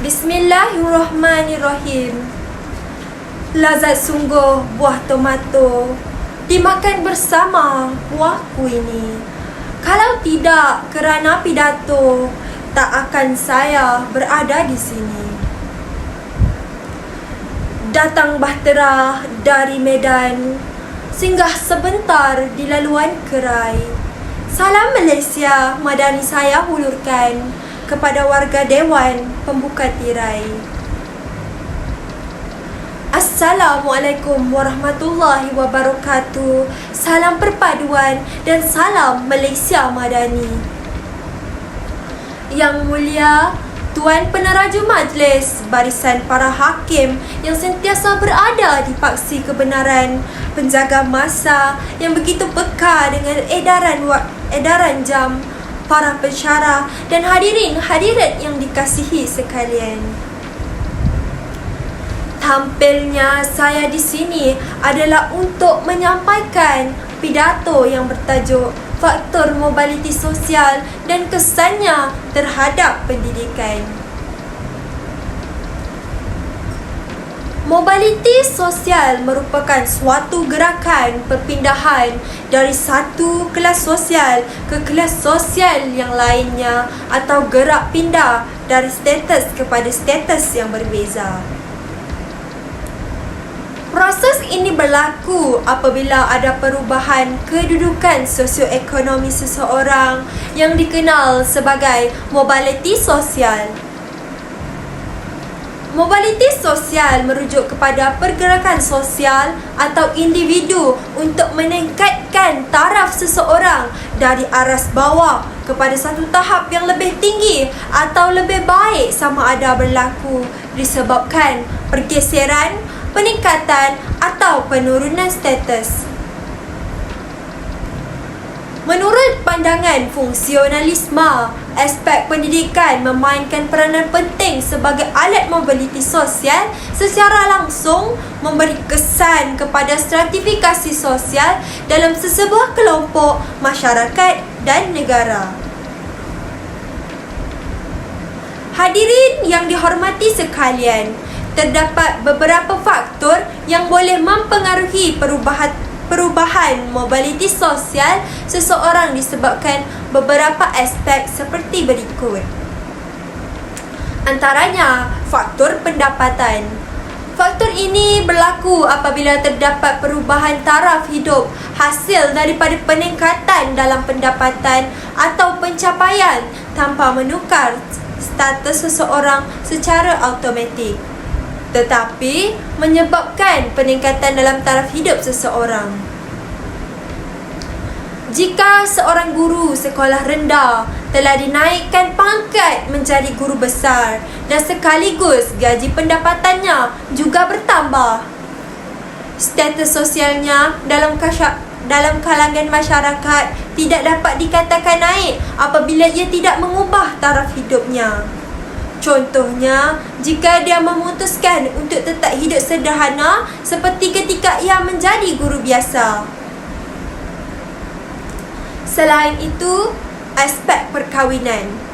Bismillahirrahmanirrahim. Lazat sungguh buah tomato dimakan bersama buahku ini. Kalau tidak kerana pidato, tak akan saya berada di sini. Datang bahtera dari Medan, singgah sebentar di laluan Kerai. Salam Malaysia Madani saya hulurkan kepada warga Dewan Pembuka Tirai. Assalamualaikum warahmatullahi wabarakatuh. Salam perpaduan dan salam Malaysia Madani. Yang mulia Tuan Peneraju Majlis, barisan para hakim yang sentiasa berada di paksi kebenaran, penjaga masa yang begitu peka dengan edaran jam, para pensyarah dan hadirin hadirat yang dikasihi sekalian. Tampilnya saya di sini adalah untuk menyampaikan pidato yang bertajuk Faktor Mobiliti Sosial dan Kesannya Terhadap Pendidikan. Mobiliti sosial merupakan suatu gerakan perpindahan dari satu kelas sosial ke kelas sosial yang lainnya atau gerak pindah dari status kepada status yang berbeza. Proses ini berlaku apabila ada perubahan kedudukan sosioekonomi seseorang yang dikenal sebagai mobiliti sosial. Mobiliti sosial merujuk kepada pergerakan sosial atau individu untuk meningkatkan taraf seseorang dari aras bawah kepada satu tahap yang lebih tinggi atau lebih baik, sama ada berlaku disebabkan pergeseran, peningkatan atau penurunan status. Menurut pandangan fungsionalisme, aspek pendidikan memainkan peranan penting sebagai alat mobiliti sosial secara langsung, memberi kesan kepada stratifikasi sosial dalam sesebuah kelompok, masyarakat dan negara. Hadirin yang dihormati sekalian, terdapat beberapa faktor yang boleh mempengaruhi perubahan mobiliti sosial seseorang disebabkan beberapa aspek seperti berikut. Antaranya, faktor pendapatan. Faktor ini berlaku apabila terdapat perubahan taraf hidup hasil daripada peningkatan dalam pendapatan atau pencapaian tanpa menukar status seseorang secara automatik, tetapi menyebabkan peningkatan dalam taraf hidup seseorang. Jika seorang guru sekolah rendah telah dinaikkan pangkat menjadi guru besar dan sekaligus gaji pendapatannya juga bertambah, status sosialnya dalam kalangan masyarakat tidak dapat dikatakan naik apabila ia tidak mengubah taraf hidupnya. Contohnya, jika dia memutuskan untuk tetap hidup sederhana seperti ketika ia menjadi guru biasa. Selain itu, aspek perkahwinan.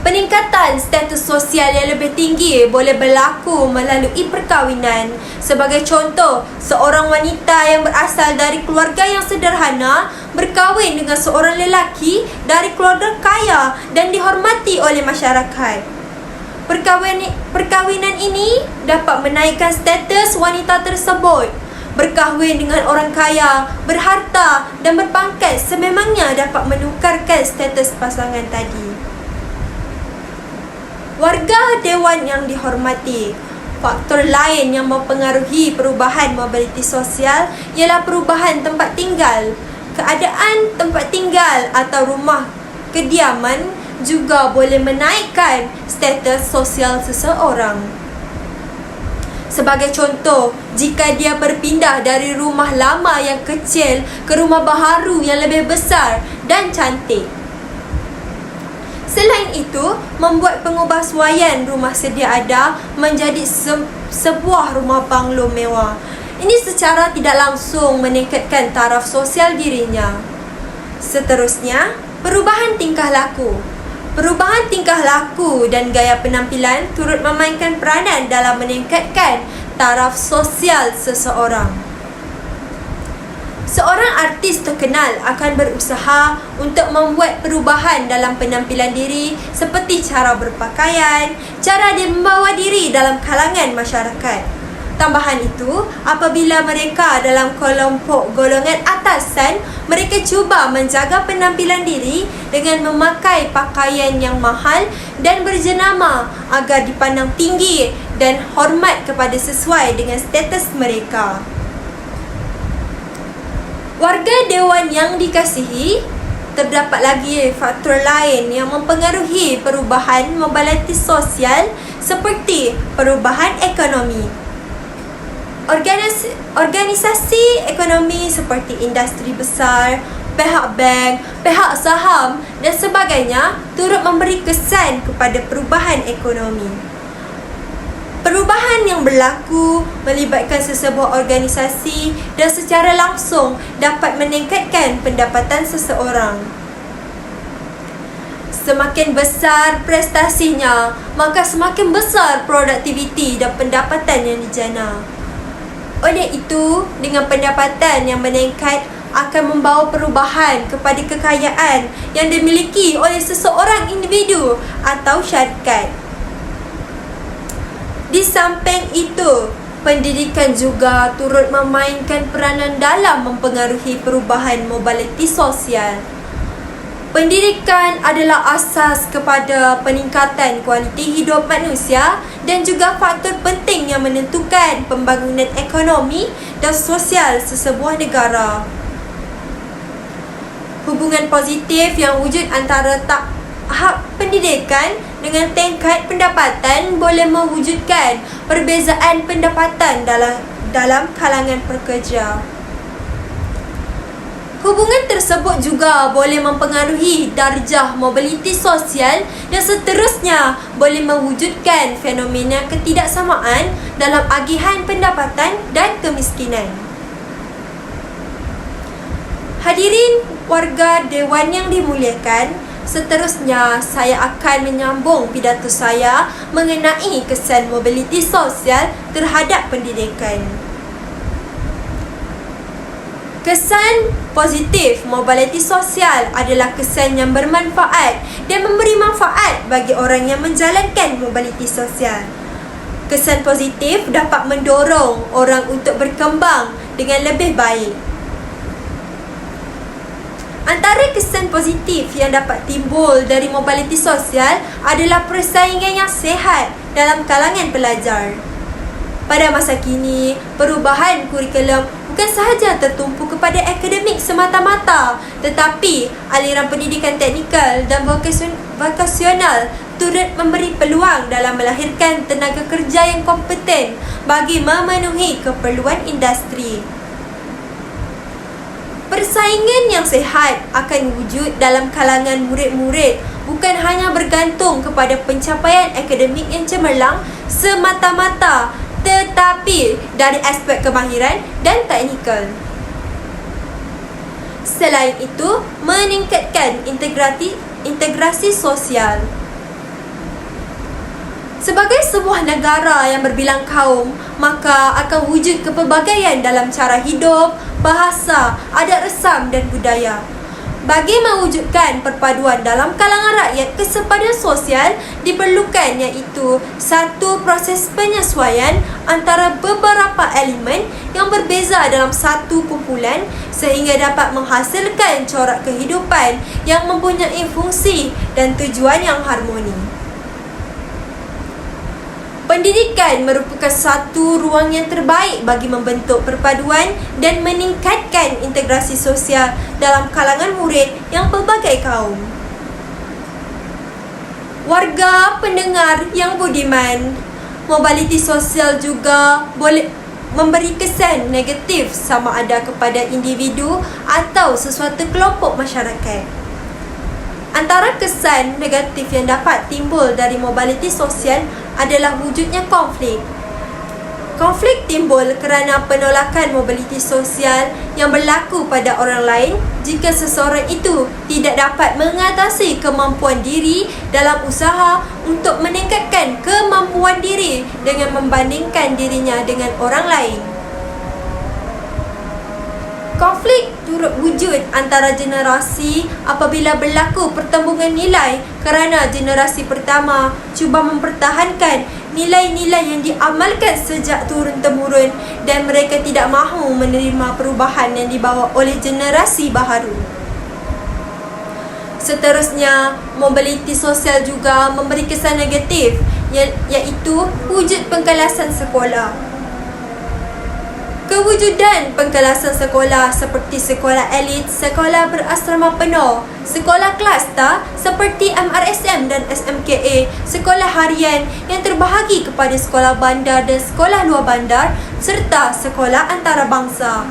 Peningkatan status sosial yang lebih tinggi boleh berlaku melalui perkahwinan. Sebagai contoh, seorang wanita yang berasal dari keluarga yang sederhana berkahwin dengan seorang lelaki dari keluarga kaya dan dihormati oleh masyarakat. Perkahwinan ini dapat menaikkan status wanita tersebut. Berkahwin dengan orang kaya, berharta dan berpangkat sememangnya dapat menukarkan status pasangan tadi. Warga Dewan yang dihormati, faktor lain yang mempengaruhi perubahan mobiliti sosial ialah perubahan tempat tinggal. Keadaan tempat tinggal atau rumah kediaman juga boleh menaikkan status sosial seseorang. Sebagai contoh, jika dia berpindah dari rumah lama yang kecil ke rumah baharu yang lebih besar dan cantik. Selain itu, membuat pengubahsuaian rumah sedia ada menjadi sebuah rumah banglo mewah. Ini secara tidak langsung meningkatkan taraf sosial dirinya. Seterusnya, perubahan tingkah laku. Perubahan tingkah laku dan gaya penampilan turut memainkan peranan dalam meningkatkan taraf sosial seseorang. Seorang artis terkenal akan berusaha untuk membuat perubahan dalam penampilan diri seperti cara berpakaian, cara dia membawa diri dalam kalangan masyarakat. Tambahan itu, apabila mereka dalam kelompok golongan atasan, mereka cuba menjaga penampilan diri dengan memakai pakaian yang mahal dan berjenama agar dipandang tinggi dan hormat kepada sesuai dengan status mereka. Warga dewan yang dikasihi, terdapat lagi faktor lain yang mempengaruhi perubahan mobilitas sosial seperti perubahan ekonomi. Organisasi ekonomi seperti industri besar, pihak bank, pihak saham dan sebagainya turut memberi kesan kepada perubahan ekonomi. Perubahan yang berlaku melibatkan sesebuah organisasi dan secara langsung dapat meningkatkan pendapatan seseorang. Semakin besar prestasinya, maka semakin besar produktiviti dan pendapatan yang dijana. Oleh itu, dengan pendapatan yang meningkat akan membawa perubahan kepada kekayaan yang dimiliki oleh seseorang individu atau syarikat. Di samping itu, pendidikan juga turut memainkan peranan dalam mempengaruhi perubahan mobilitas sosial. Pendidikan adalah asas kepada peningkatan kualiti hidup manusia dan juga faktor penting yang menentukan pembangunan ekonomi dan sosial sesebuah negara. Hubungan positif yang wujud antara tahap pendidikan dengan tingkat pendapatan boleh mewujudkan perbezaan pendapatan dalam kalangan pekerja. Hubungan tersebut juga boleh mempengaruhi darjah mobilitas sosial dan seterusnya boleh mewujudkan fenomena ketidaksamaan dalam agihan pendapatan dan kemiskinan. Hadirin warga dewan yang dimuliakan, seterusnya saya akan menyambung pidato saya mengenai kesan mobilitas sosial terhadap pendidikan. Kesan positif mobilitas sosial adalah kesan yang bermanfaat dan memberi manfaat bagi orang yang menjalankan mobilitas sosial. Kesan positif dapat mendorong orang untuk berkembang dengan lebih baik. Antara kesan positif yang dapat timbul dari mobilitas sosial adalah persaingan yang sihat dalam kalangan pelajar. Pada masa kini, perubahan kurikulum bukan sahaja tertumpu kepada akademik semata-mata, tetapi aliran pendidikan teknikal dan vokasional turut memberi peluang dalam melahirkan tenaga kerja yang kompeten bagi memenuhi keperluan industri. Persaingan yang sihat akan wujud dalam kalangan murid-murid bukan hanya bergantung kepada pencapaian akademik yang cemerlang semata-mata, tetapi dari aspek kemahiran dan teknikal. Selain itu, meningkatkan integrasi sosial. Sebagai sebuah negara yang berbilang kaum, maka akan wujud kepelbagaian dalam cara hidup, bahasa, adat resam dan budaya. Bagi mewujudkan perpaduan dalam kalangan rakyat, kesepadan sosial diperlukan, iaitu satu proses penyesuaian antara beberapa elemen yang berbeza dalam satu kumpulan sehingga dapat menghasilkan corak kehidupan yang mempunyai fungsi dan tujuan yang harmoni. Pendidikan merupakan satu ruang yang terbaik bagi membentuk perpaduan dan meningkatkan integrasi sosial dalam kalangan murid yang pelbagai kaum. Warga pendengar yang budiman, mobilitas sosial juga boleh memberi kesan negatif sama ada kepada individu atau sesuatu kelompok masyarakat. Antara kesan negatif yang dapat timbul dari mobilitas sosial adalah wujudnya konflik. Konflik timbul kerana penolakan mobiliti sosial yang berlaku pada orang lain jika seseorang itu tidak dapat mengatasi kemampuan diri dalam usaha untuk meningkatkan kemampuan diri dengan membandingkan dirinya dengan orang lain. Konflik turut wujud antara generasi apabila berlaku pertembungan nilai kerana generasi pertama cuba mempertahankan nilai-nilai yang diamalkan sejak turun-temurun dan mereka tidak mahu menerima perubahan yang dibawa oleh generasi baharu. Seterusnya, mobiliti sosial juga memberi kesan negatif iaitu wujud pengkelasan sekolah. Kewujudan pengkelasan sekolah seperti sekolah elit, sekolah berasrama penuh, sekolah klasta seperti MRSM dan SMKA, sekolah harian yang terbahagi kepada sekolah bandar dan sekolah luar bandar serta sekolah antarabangsa.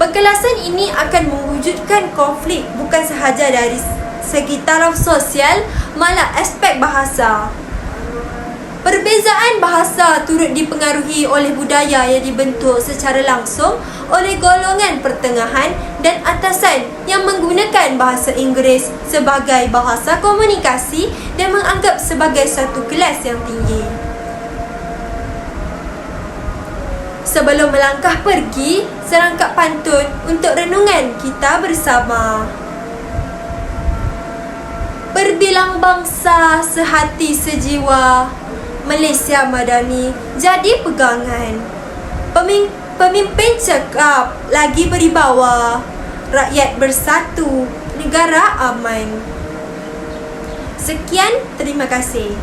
Pengkelasan ini akan mewujudkan konflik bukan sahaja dari segi taraf sosial, malah aspek bahasa. Perbezaan bahasa turut dipengaruhi oleh budaya yang dibentuk secara langsung oleh golongan pertengahan dan atasan yang menggunakan bahasa Inggeris sebagai bahasa komunikasi dan menganggap sebagai satu kelas yang tinggi. Sebelum melangkah pergi, serangkap pantun untuk renungan kita bersama. Berbilang bangsa sehati sejiwa, Malaysia Madani jadi pegangan. Pemimpin cakap lagi beribawa, rakyat bersatu, negara aman. Sekian, terima kasih.